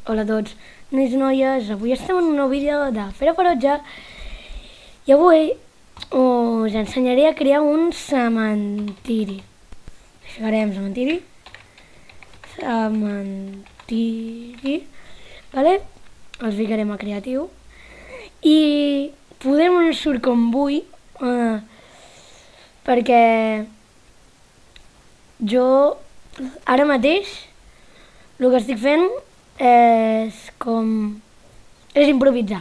Hola a tots, nois i noies, avui estem en un nou vídeo de Fera Ferotge i avui us ensenyaré a crear un cementiri. Ficarem cementiri, vale? Els ficarem a creatiu i podem no surt com vull perquè jo ara mateix el que estic fent és improvisar,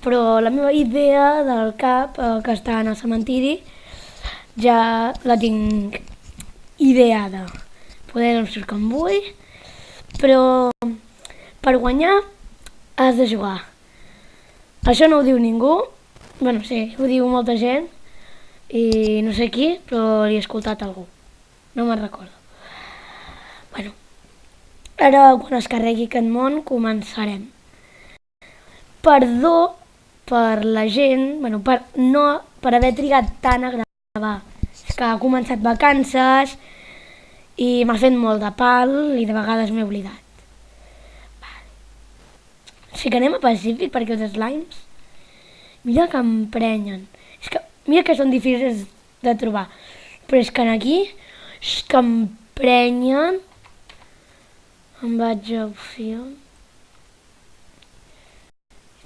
però la meva idea del cap que està en el cementiri ja la tinc ideada. Poder no surt com vull, però per guanyar has de jugar. Això no ho diu ningú, bueno sí, ho diu molta gent i no sé qui, però li he escoltat a algú, no me'n recordo. Bueno, ara quan es carregui aquest món començarem. Perdó per la gent, bueno, per haver trigat tant a gravar. És que ha començat vacances i m'ha fet molt de pal i de vegades m'he oblidat. Sí que anem a Pacífic perquè els slimes, mira que emprenyen. Mira que són difícils de trobar, però és que aquí és que emprenyen. Em vaig a opció.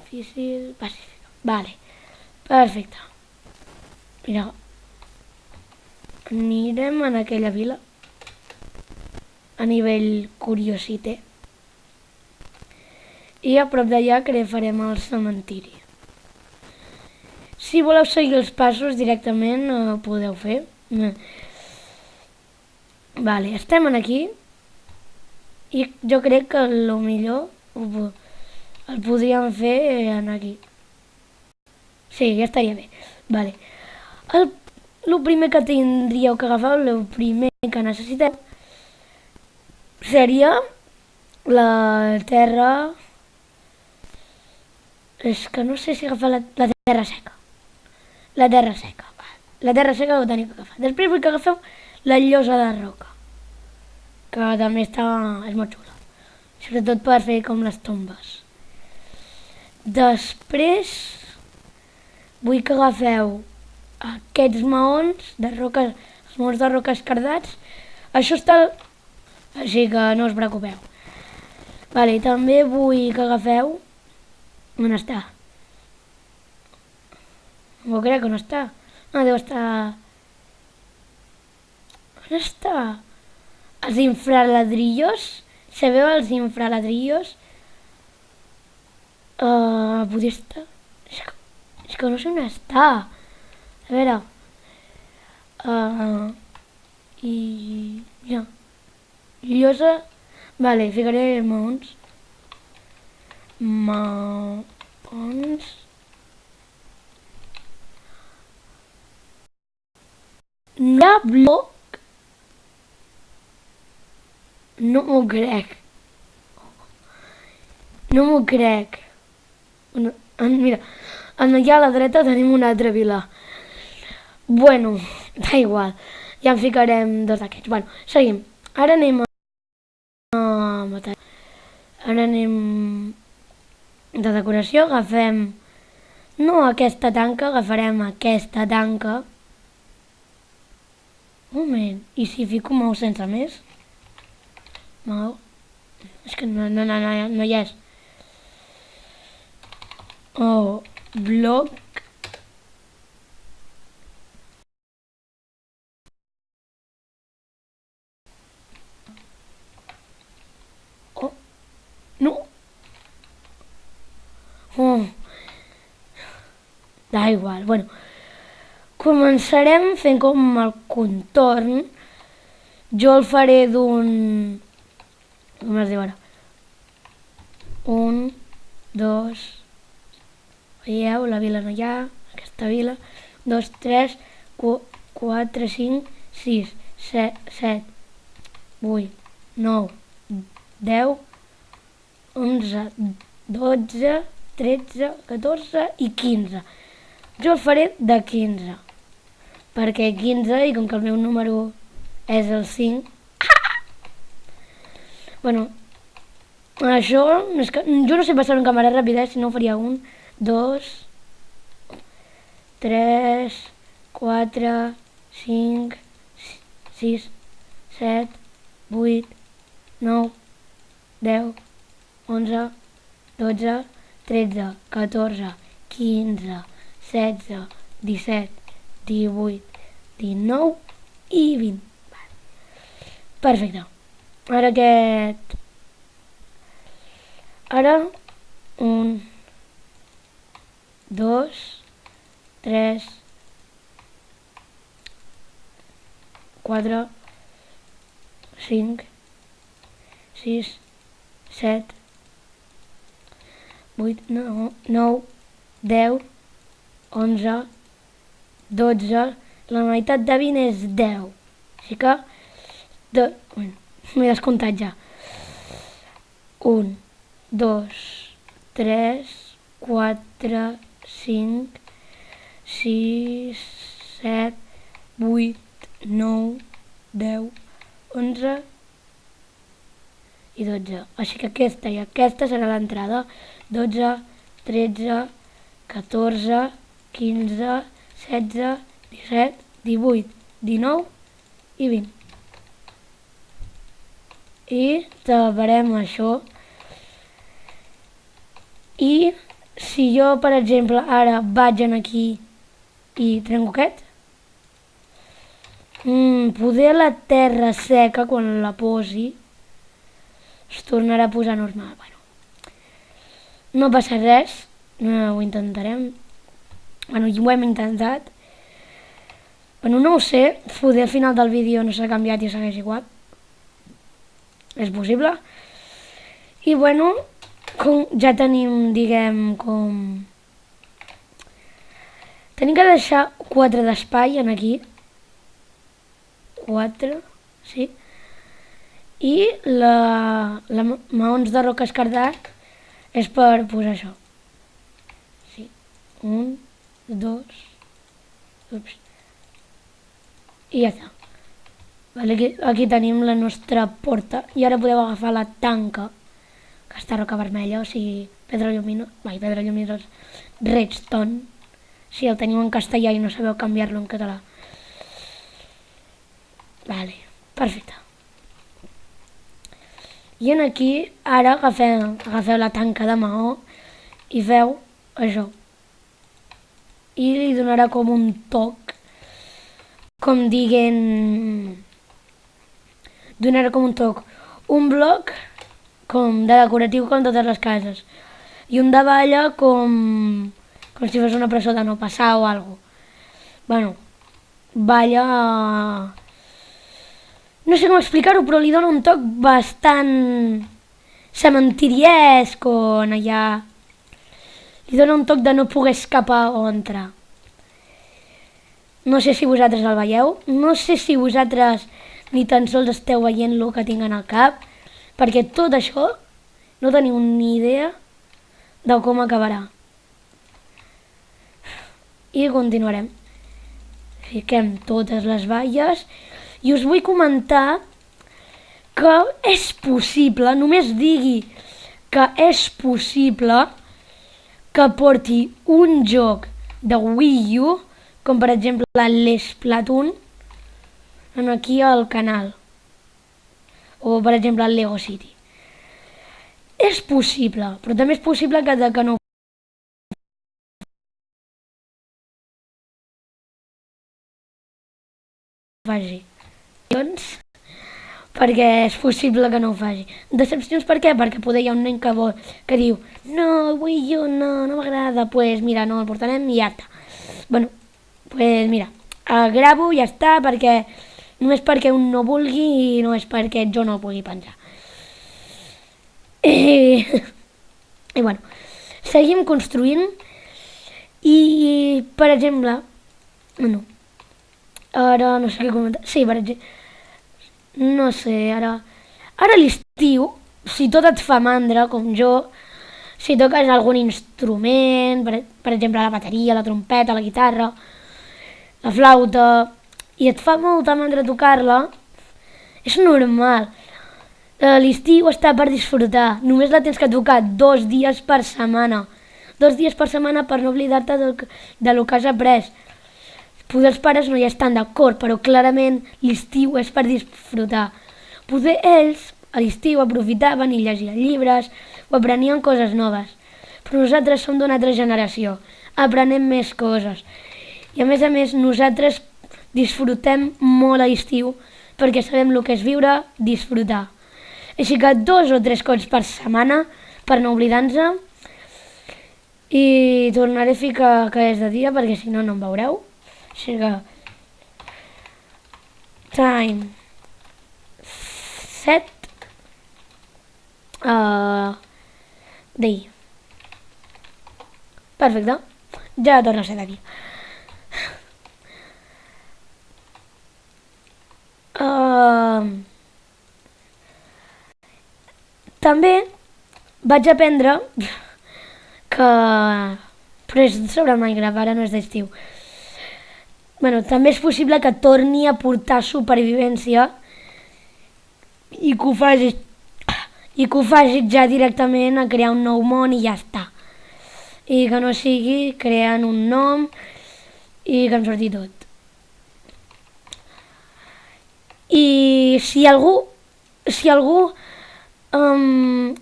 Difícil, pacífic. Vale, perfecte. Mira, anirem en aquella vila a nivell curiosité. I a prop d'allà farem el cementiri. Si voleu seguir els passos directament ho podeu fer. Vale, estem aquí. I jo crec que el millor el podríem fer aquí. Sí, ja estaria bé. Vale. El primer que tindríeu que agafar, el primer que necessiteu, seria la terra... És que no sé si agafar la terra seca. La terra seca. La terra seca ho teniu que agafar. Després vull que agafeu la llosa de roca, que també és molt xula, sobretot per fer com les tombes. Després vull que agafeu aquests maons de roca, els maons de roca esquerdats. Això està, així que no us preocupeu. Vale, també vull que agafeu... On està? No m'ho crec, on està? Ah, deu estar... On està? Els infraladrillos. Sabeu els infraladrillos? Podria estar... És que no sé on està. A veure... I... ja. Llosa... Vale, ficaré maons. Maons... No hi ha bloc. No m'ho crec. No m'ho crec. Mira, allà a la dreta tenim una altra vila. Bueno, da igual. Ja en ficarem dos d'aquests. Bueno, seguim. Ara anem a matar. Ara anem de decoració. Agafem... No aquesta tanca, agafarem aquesta tanca. Un moment, i si fico mou sense més? Mou... És que no hi és. Oh, bloc... Oh, no! Oh... Da igual, bueno... Començarem fent com el contorn. Jo el faré d'un... Com es diu ara? 1, 2... Veieu, la vila no hi ha, aquesta vila. 2, 3, 4, 5, 6, 7, 8, 9, 10, 11, 12, 13, 14 i 15. Jo el faré de 15. Perquè 15, i com que el meu número és el 5... Bueno, Això, és que jo no sé passar en càmera ràpida, si no faria 1, 2, 3, 4, 5, 6, 7, 8, 9, 10, 11, 12, 13, 14, 15, 16, 17, 18, 19 i 20. Perfecte. Ara aquest... Ara, 1, 2, 3, 4, 5, 6, 7, 8, 9, 10, 11, 12, la meitat de 20 és 10. Així que m'he descomptat ja. 1, 2, 3, 4, 5, 6, 7, 8, 9, 10, 11 i 12. Així que aquesta i aquesta serà l'entrada. 12, 13, 14, 15, 16, 17, 18, 19 i 20. I taparem això. I si jo, per exemple, ara vaig aquí i trenco aquest, poder la terra seca, quan la posi, es tornarà a posar normal. Bueno, no passa res, ho intentarem. Bueno, ho hem intentat. Bueno, no ho sé, poder al final del vídeo no s'ha canviat i segueix igual. És possible. I bueno, ja tenim, diguem, com... Tenim que deixar 4 d'espai en aquí. 4, sí. I la maons de roca escardat és per posar això. Sí. 1, 2... Ups. I ja està. Vale, aquí tenim la nostra porta i ara podeu agafar la tanca, aquesta roca vermella, o sigui, pedra lluminós, redstone, si el teniu en castellà i no sabeu canviar-lo en català. Vale, perfecte. I en aquí, ara agafeu la tanca de maó i feu això. I li donarà com un toc, com diguen... Donarà com un toc. Un bloc com de decoratiu com totes les cases. I un de balla com si fos una presó de no passar o alguna cosa. Bueno, balla... No sé com explicar-ho, però li dona un toc bastant cementiriesc o allà... Li dona un toc de no poder escapar o entrar. No sé si vosaltres el veieu, no sé si vosaltres ni tan sols esteu veient el que tinc en el cap, perquè tot això no teniu ni idea de com acabarà. I continuarem. Fiquem totes les valles i us vull comentar que és possible, només digui que és possible que porti un joc de Wii U, com per exemple l'Splatoon, aquí al canal. O per exemple el Lego City. És possible, però també és possible que no ho faci. Doncs, perquè és possible que no ho faci. Decepcions per què? Perquè poder hi ha un nen que diu no, Wii U no m'agrada, pues mira, no el portarem i ja està. Bueno, pues mira, el gravo i ja està, perquè només perquè un no vulgui i no és perquè jo no el pugui penjar. I bueno, seguim construint i, per exemple, bueno, ara no sé què comentar, sí, per exemple, no sé, ara a l'estiu, si tot et fa mandra, com jo, si toques algun instrument, per exemple la bateria, la trompeta, la guitarra, la flauta, i et fa molta mandra tocar-la, és normal. L'estiu està per disfrutar. Només la tens que tocar 2 dies per setmana. 2 dies per setmana per no oblidar-te de lo que has après. Potser els pares no hi estan d'acord, però clarament l'estiu és per disfrutar. Potser ells a l'estiu aprofitaven i llegien llibres o aprenien coses noves. Però nosaltres som d'una altra generació, aprenem més coses. I a més, nosaltres disfrutem molt a l'estiu perquè sabem el que és viure, disfrutar. Així que 2 o 3 cops per setmana per no oblidar-nos, i tornaré a ficar que és de dia perquè si no no em veureu. Així que time set day. Perfecte, ja torna a ser de dia. També vaig aprendre que... però és sobre Minecraft, ara no és d'estiu. També és possible que torni a portar supervivència i que ho faci ja directament a crear un nou món i ja està. I que no sigui creant un nom i que em surti tot. I si algú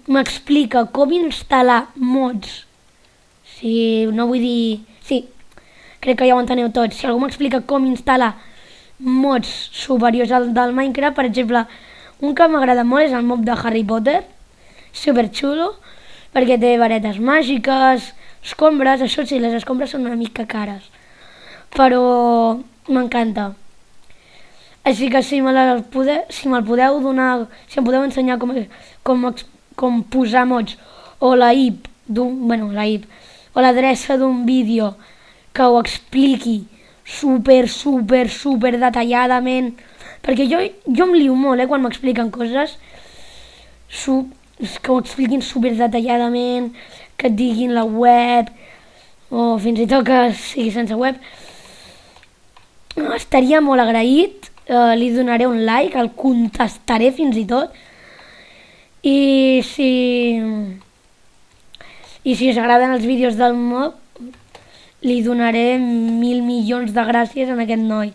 m'explica com instal·lar mods, no vull dir... Sí, crec que ja ho enteneu tots. Si algú m'explica com instal·lar mods superiors al del Minecraft, per exemple, un que m'agrada molt és el mob de Harry Potter, superxulo, perquè té varetes màgiques, escombres, això sí, les escombres són una mica cares, però m'encanta. Així que si me'l podeu donar, si em podeu ensenyar com posar mods o la IP o l'adreça d'un vídeo que ho expliqui super detalladament, perquè jo em lio molt quan m'expliquen coses, que ho expliquin super detalladament, que et diguin la web o fins i tot que sigui sense web. Estaria molt agraït, li donaré un like, el contestaré fins i tot, i si us agraden els vídeos del mob li donaré 1000 milions de gràcies a aquest noi.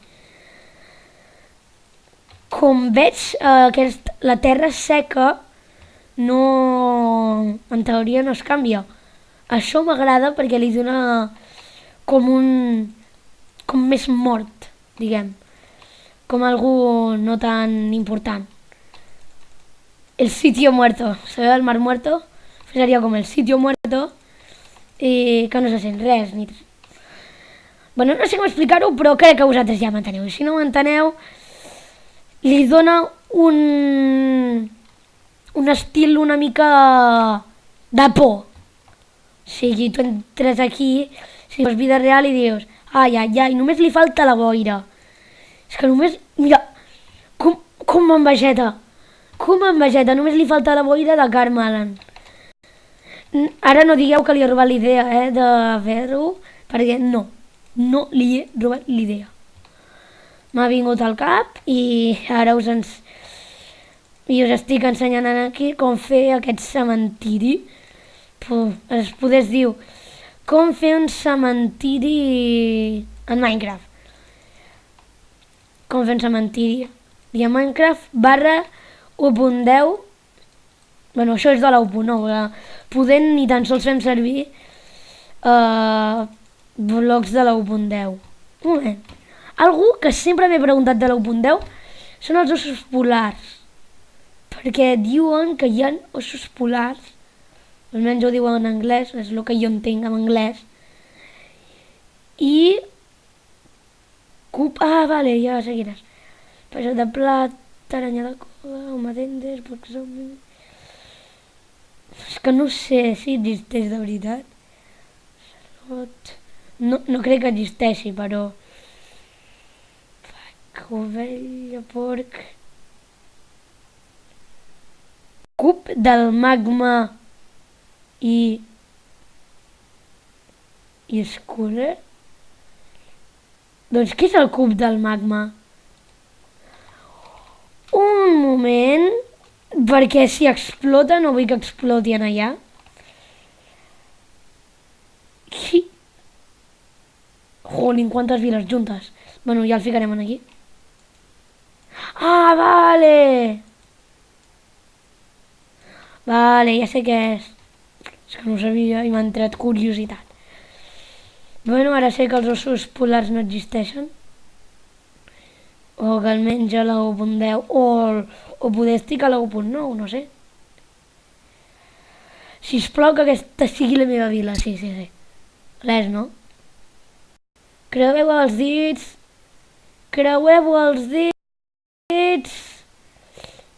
Com veig que la terra seca en teoria no es canvia. Això m'agrada perquè li dona com més mort, diguem, com algú no tan important. El sitio muerto, ¿sabeu? El mar muerto seria com el sitio muerto i que no se sent res. No sé com explicar-ho, però crec que vosaltres ja m'enteneu. Si no m'enteneu, li dona un estil una mica de por. O sigui, tu entres aquí, si fos vida real i dius, ai, només li falta la boira. És que només, mira, com m'envegeta, només li falta la boira de Carmelan. Ara no digueu que li he robat l'idea de fer-ho, perquè no li he robat l'idea. M'ha vingut al cap i ara us estic ensenyant aquí com fer aquest cementiri. Es podés dir com fer un cementiri en Minecraft. Com fer un cementiri. I a Minecraft /1.10. Això és de la 1.9. Podent ni tan sols fem servir blocs de la 1.10. Un moment. Algú que sempre m'he preguntat de la 1.10 són els ossos polars. Perquè diuen que hi ha ossos polars, almenys ho diuen en anglès, és el que jo entenc en anglès, i vale, ja seguiràs. Peça de plat, aranya de cova, homedendes, proxomi... És que no sé si existeix de veritat. No crec que existeixi, però... Ovella, porc... Cub del magma i escurer? Doncs què és el cub del magma? Un moment... perquè si explota no vull que exploti en allà. Jolín, quantes viles juntes. Bueno, ja el ficarem en aquí. Ah, vale! Vale, ja sé què és. És que no ho sabia i m'ha entrat curiositat. Bueno, ara sé que els ossos polars no existeixen. O que almenys a la 1.10 o poder estic a la 1.9, no sé. Sisplau que aquesta sigui la meva vila, sí. Res, no? Creueu els dits. Creueu els dits.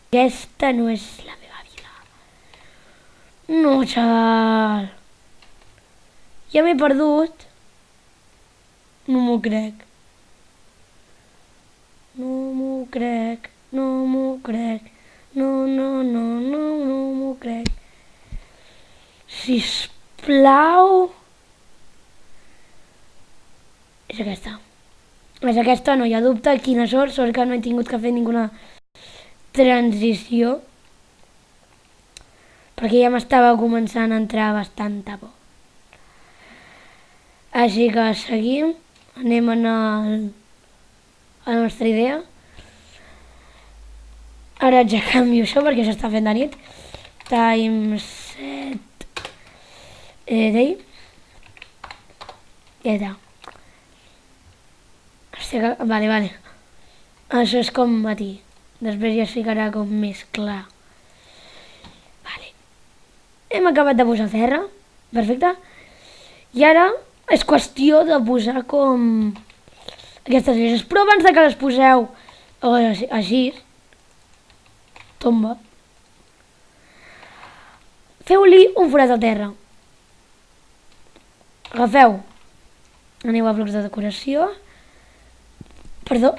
Aquesta no és la meva vila. No, xaval. Ja m'he perdut. No m'ho crec. No m'ho crec. No m'ho crec. No m'ho crec. Sisplau. És aquesta. És aquesta, no hi ha dubte. Quina sort que no he tingut que fer ninguna transició. Perquè ja m'estava començant a entrar bastanta por. Així que seguim. Anem a la nostra idea. Ara ja canvio això perquè s'està fent de nit. Time set day. Ja està. Vale. Això és com matí. Després ja es ficarà com més clar. Vale. Hem acabat de posar terra. Perfecte. I ara és qüestió de posar com aquestes lloses. Però abans de que les poseu així, tomba, feu-li un forat a terra. Agafeu. Aneu a blocs de decoració. Perdó,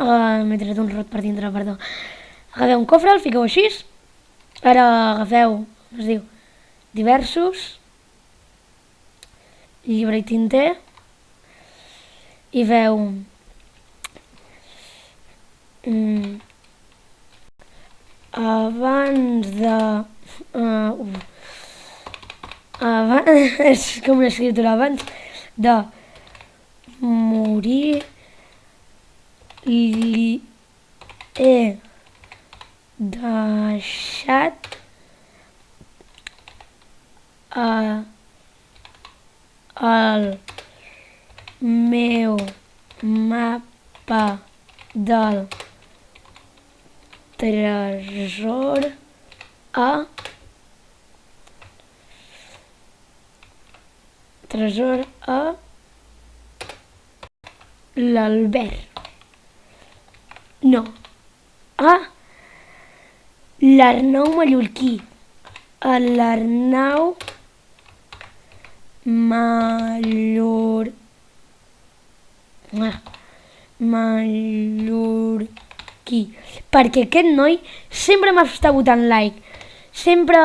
m'he tret un rot per dintre, perdó. Agafeu un cofre, el fiqueu així. Ara agafeu, es diu, diversos, llibre i tinter, i veu abans de és com una escriptura, abans de morir li he deixat el meu mapa del tresor a l'Albert. No, a l'Arnau Mallorquí. A l'Arnau Mallorquí. Perquè aquest noi sempre m'està votant like. Sempre...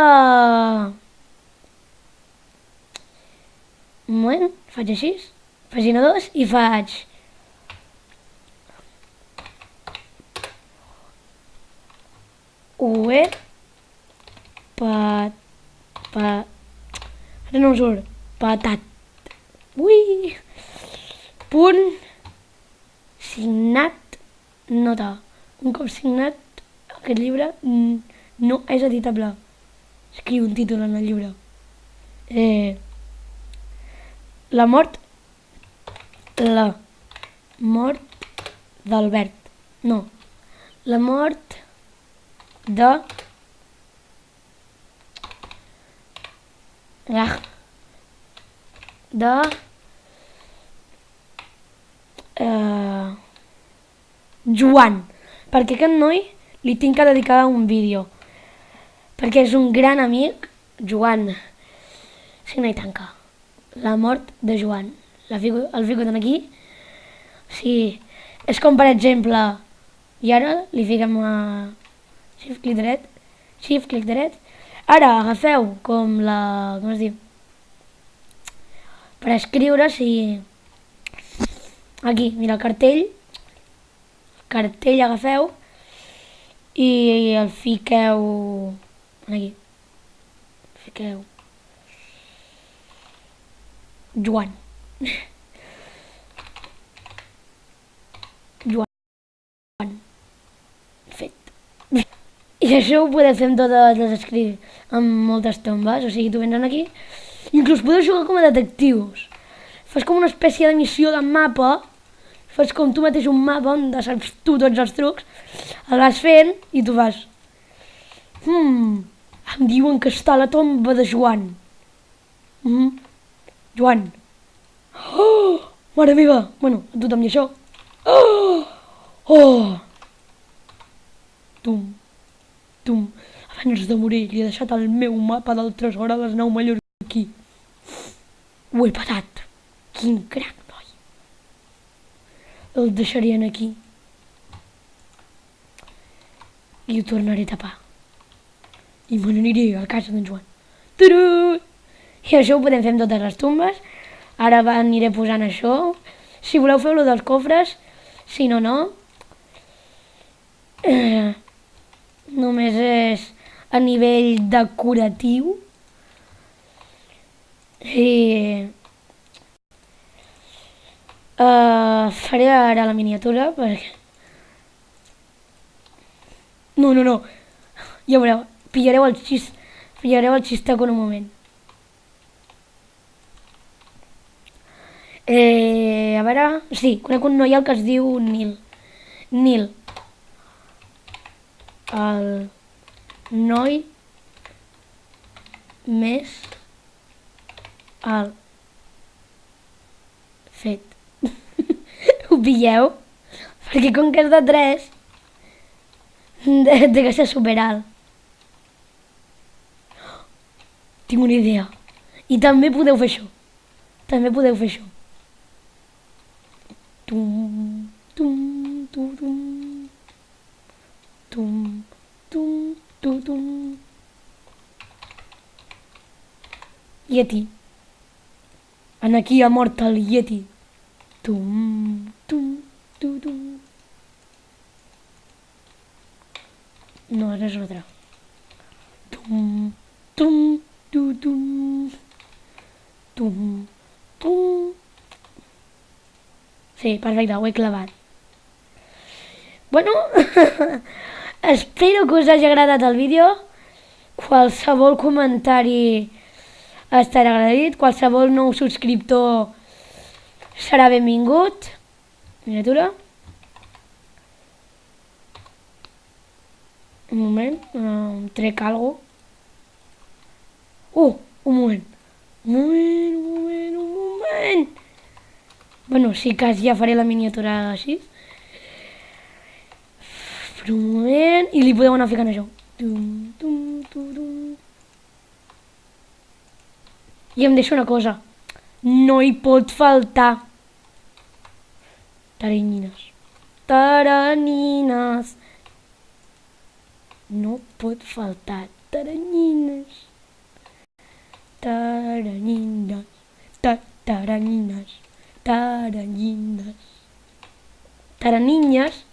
Un moment, faig així, pàgina 2 i faig... Ho he ara no em surt, patat. Ui! Punt signat nota. Un cop signat aquest llibre no és editable. Escriu un títol en el llibre. La mort d'Albert. No. La mort de Joan, perquè aquest noi li tinc que dedicar un vídeo, perquè és un gran amic. Joan, signa i tanca. La mort de Joan. El fico aquí. Sí, és com per exemple, i ara li fiquem a shift clic dret. Ara agafeu com es diu? Per escriure, si... Aquí, mira, el cartell agafeu i el fiqueu Aquí. Fiqueu. Joan. Joan. Fet. I això ho podeu fer amb totes les amb moltes tombes, o sigui, tu vens aquí, inclús podeu jugar com a detectius. Fas com una espècie de missió de mapa, fas com tu mateix un mapa on saps tu tots els trucs, el vas fent i tu vas... em diuen que està a la tomba de Joan. Joan. Oh, mare meva! Bueno, a tothom i això. Oh! Tum, abans de morir li he deixat el meu mapa del tresor a les 9 mallorquí. Ho he patat. Quin crac, noi. El deixarien aquí. I ho tornaré a tapar. I me n'aniré a casa d'en Joan. Turú! I això ho podem fer amb totes les tombes. Ara aniré posant això. Si voleu fer-lo dels cofres, si no, no. Només és a nivell decoratiu i faré ara la miniatura perquè... No, ja veureu, pillareu el xistaco en un moment. A veure... Sí, conec un noial que es diu Nil. Nil. El noi més alt. Fet. Ho pilleu? Perquè com que és de 3, té que ser superalt. Tinc una idea. I també podeu fer això. Tum, tum, tum, tum. Tum, tum, tum, tum. Yeti. Aquí ha mort el Yeti. Tum, tum, tum, tum. No, ara és l'altre. Tum, tum, tum, tum. Tum, tum. Sí, perfecte, ho he clavat. Bueno, espero que us hagi agradat el vídeo. Qualsevol comentari estarà agraït. Qualsevol nou subscriptor serà benvingut. Miniatura. Un moment, trec alguna cosa. Un moment. Bueno, sí que ja faré la miniatura així. Per un moment, i li podeu anar ficant això. I em deixo una cosa. No hi pot faltar taranyines. Taranyines. No pot faltar taranyines. Taranyines. Taranyines. Taranyines. Taranyines.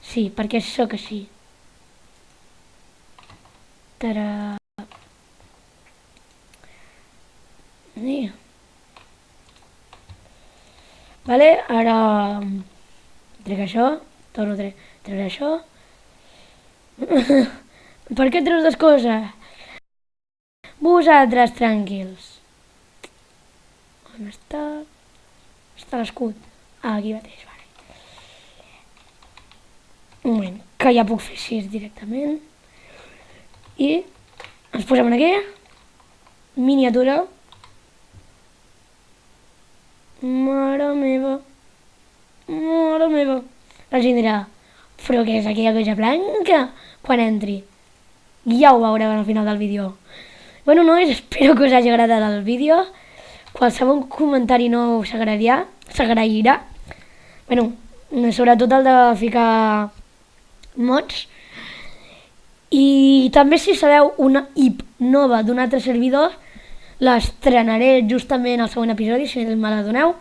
Sí, perquè sóc així. Tara... Vale, ara trec això, torno a treure això. Per què treus dues coses? Vosaltres tranquils. On està? Està l'escut. Aquí mateix, vale. Un moment, que ja puc fer així directament. I ens posem aquí. Miniatura. Mare meva. Mare meva. La gent dirà, però què és aquella cosa blanca? Quan entri. Ja ho veureu al final del vídeo. Bueno, nois, espero que us hagi agradat el vídeo. Qualsevol comentari nou s'agrairà. Bueno, sobretot el de ficar mods. I també, si sabeu una IP nova d'un altre servidor, l'estrenaré justament al següent episodi, si me la doneu.